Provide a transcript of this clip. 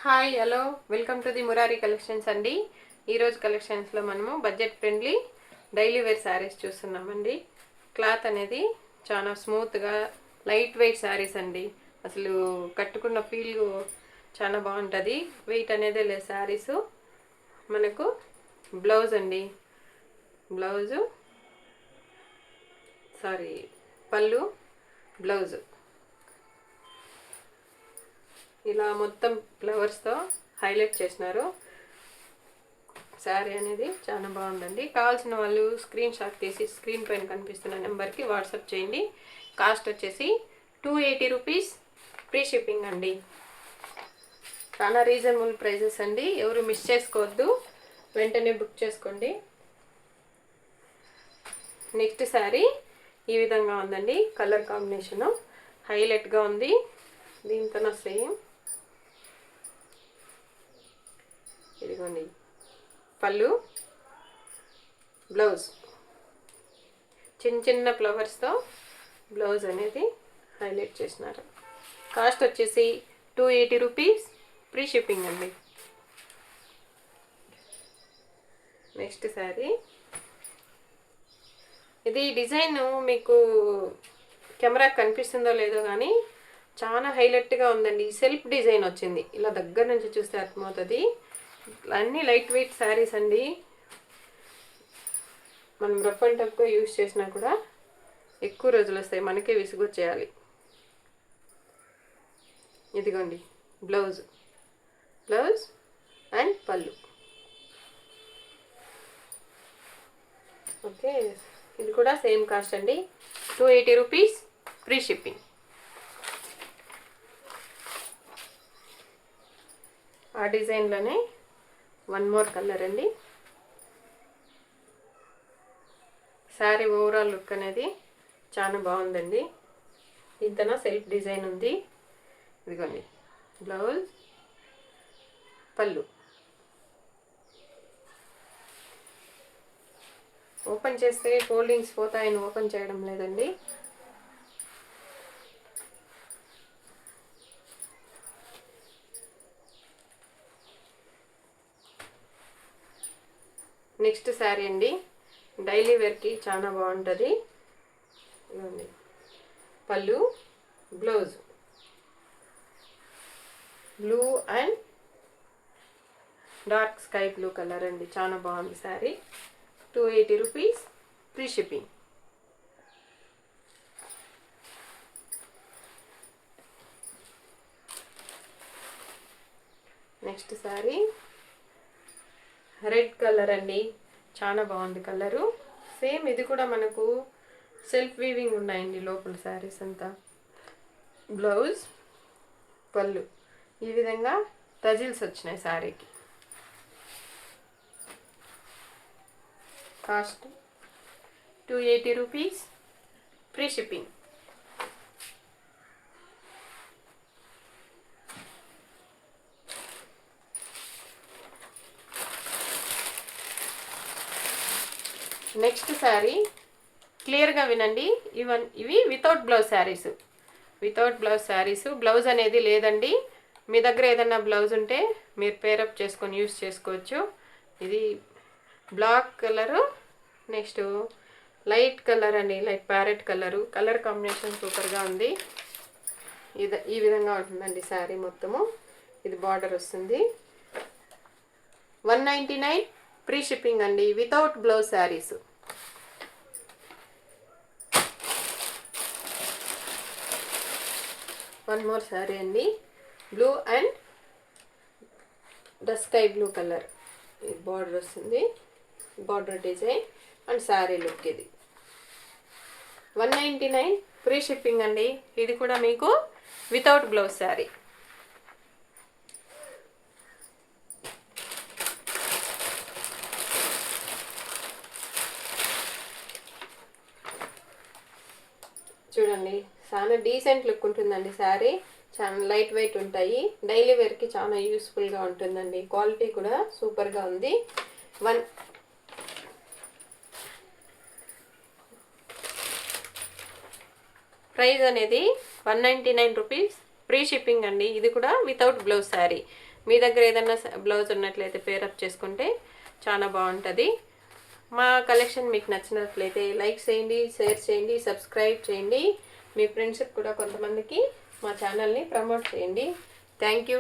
Hi hello welcome to the Murari collections అండి. ఈరోజు కలెక్షన్స్లో మనము budget friendly daily wear sarees చూస్తున్నామండి. క్లాత్ అనేది చాలా స్మూత్గా లైట్ వెయిట్ శారీస్ అండి. అసలు కట్టుకున్న ఫీల్ చాలా బాగుంటుంది. వెయిట్ అనేది లేదు శారీస్. మనకు బ్లౌజ్ అండి, బ్లౌజు పళ్ళు, బ్లౌజు ఇలా మొత్తం ఫ్లవర్స్తో హైలైట్ చేసినారు. శారీ అనేది చాలా బాగుందండి. కావాల్సిన వాళ్ళు స్క్రీన్ షాట్ తీసి స్క్రీన్ పైన కనిపిస్తున్న నెంబర్కి వాట్సాప్ చేయండి. కాస్ట్ వచ్చేసి 280 రూపీస్, ఫ్రీ షిప్పింగ్ అండి. చాలా రీజనబుల్ ప్రైజెస్ అండి. ఎవరు మిస్ చేసుకోవద్దు, వెంటనే బుక్ చేసుకోండి. నెక్స్ట్ శారీ ఈ విధంగా ఉందండి. కలర్ కాంబినేషను హైలైట్గా ఉంది. దీంతో సేమ్ ఇదిగోండి పళ్ళు, బ్లౌజ్ చిన్న చిన్న ఫ్లవర్స్తో బ్లౌజ్ అనేది హైలైట్ చేసినారు. కాస్ట్ వచ్చేసి 280 రూపీస్, ఫ్రీ షిప్పింగ్ అండి. నెక్స్ట్ శారీ ఇది డిజైన్ మీకు కెమెరా కనిపిస్తుందో లేదో కానీ చాలా హైలైట్గా ఉందండి. సెల్ఫ్ డిజైన్ వచ్చింది. ఇలా దగ్గర నుంచి చూస్తే అర్థమవుతుంది. అన్నీ లైట్ వెయిట్ శారీస్ అండి. మనం రఫ్ అండ్ టఫ్గా యూజ్ చేసినా కూడా ఎక్కువ రోజులు వస్తాయి, మనకే విసుగొచ్చేయాలి. ఇదిగోండి బ్లౌజ్ అండ్ పళ్ళు. ఓకే, ఇది కూడా సేమ్ కాస్ట్ అండి. 280 రూపీస్, ఫ్రీ షిప్పింగ్. ఆ డిజైన్లోనే వన్ మోర్ కలర్ అండి. శారీ ఓవరాల్ లుక్ అనేది చాలా బాగుందండి. ఇంతనా సెల్ఫ్ డిజైన్ ఉంది. ఇదిగోండి బ్లౌజ్, పళ్ళు. ఓపెన్ చేస్తే ఫోల్డింగ్స్ పోతాయని ఓపెన్ చేయడం లేదండి. నెక్స్ట్ శారీ అండి. డైలీ వేర్కి చాలా బాగుంటుంది. ఇవ్వండి పళ్ళు, blouse blue and dark sky blue colour అండి. చాలా బాగుంది sari. 280 rupees, free shipping. Next sari red colour అండి. చాలా బాగుంది కలరు. సేమ్ ఇది కూడా మనకు సెల్ఫ్ వీవింగ్ ఉన్నాయండి లోపల శారీస్ అంతా. బ్లౌజ్, పళ్ళు ఈ విధంగా టజిల్స్ వచ్చినాయి శారీకి. Cost 280 rupees, free shipping. Next sari క్లియర్గా వినండి. ఇవి వితౌట్ బ్లౌజ్ శారీస్. బ్లౌజ్ అనేది లేదండి. మీ దగ్గర ఏదన్నా బ్లౌజ్ ఉంటే మీరు పేరప్ చేసుకొని యూస్ చేసుకోవచ్చు. ఇది black colour, next light colour అండి, light parrot colour. Colour combination సూపర్గా ఉంది. ఈ విధంగా ఉంటుందండి శారీ మొత్తము. ఇది బార్డర్ వస్తుంది. 199, ఫ్రీ షిప్పింగ్ అండి. Without blouse saris. One more sari అండి. Blue and sky blue colour. ఇది బార్డర్ వస్తుంది, border design and sari look. ఇది 199, ఫ్రీ షిప్పింగ్ అండి. ఇది కూడా మీకు వితౌట్ బ్లౌజ్ శారీ. చూడండి చాలా డీసెంట్ లుక్ ఉంటుందండి శారీ. చాలా లైట్ వెయిట్ ఉంటాయి. డైలీ వేర్కి చాలా యూస్ఫుల్గా ఉంటుందండి. క్వాలిటీ కూడా సూపర్గా ఉంది. ప్రైస్ అనేది 199 రూపీస్, ఫ్రీ షిప్పింగ్ అండి. ఇది కూడా వితౌట్ బ్లౌజ్ శారీ. మీ దగ్గర ఏదైనా బ్లౌజ్ ఉన్నట్లయితే పేరప్ చేసుకుంటే చాలా బాగుంటుంది. మా కలెక్షన్ మీకు నచ్చినట్లయితే లైక్ చేయండి, షేర్ చేయండి, సబ్స్క్రైబ్ చేయండి. మీ ఫ్రెండ్స్కి కూడా కొంతమందికి మా ఛానల్ని ప్రమోట్ చేయండి. Thank you.